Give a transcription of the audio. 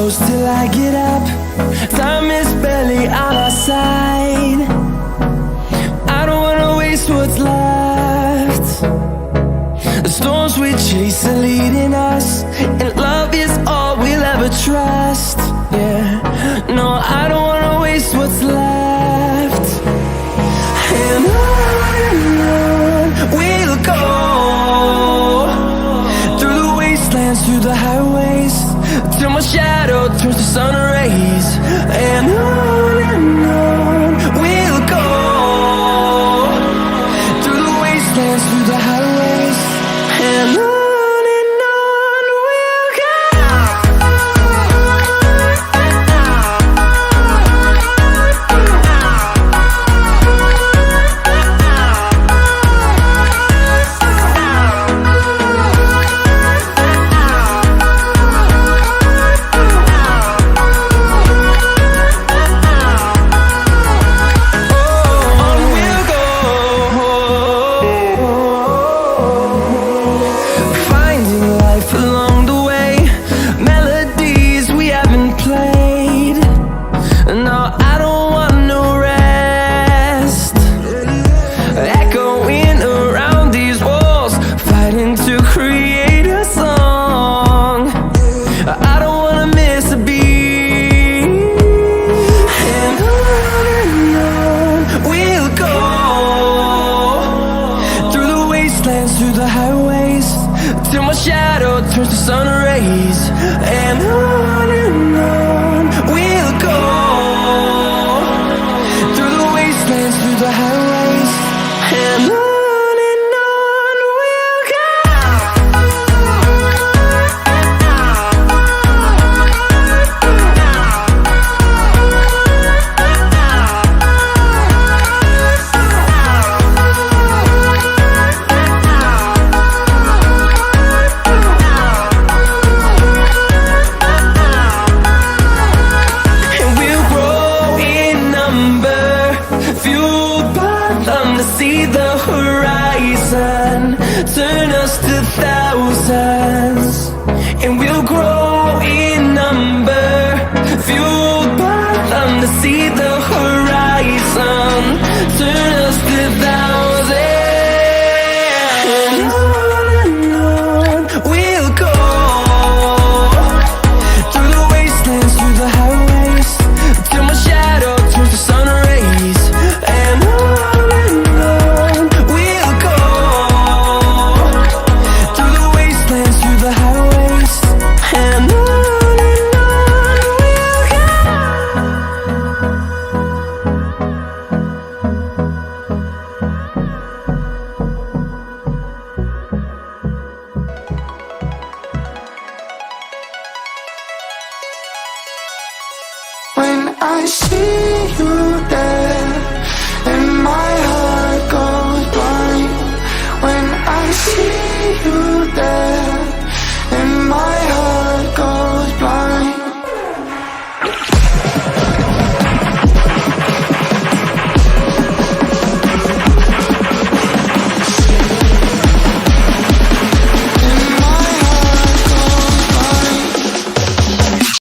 close till I get up. Time is barely on our side. I don't wanna waste what's left. The storms we chase are leading us, and love is all we'll ever trust. Yeah, no, I don't wanna waste what's left. And on we'll go, through the wastelands, through the highways, till my shadow turns to sun rays. And on we'll go, through the wastelands, through the highways, and on we'll go. Through the highways, till my shadow turns to sun rays. And on we'll go, through the wastelands, through the highways, and on we'll go. See the horizon, turn us to thousands, and we'll grow in number, fueled by them to see the horizon, turn us to thousands. And on we'll go, through the wastelands, through the highways, till my shadow turns to sun rays. And when I see you there,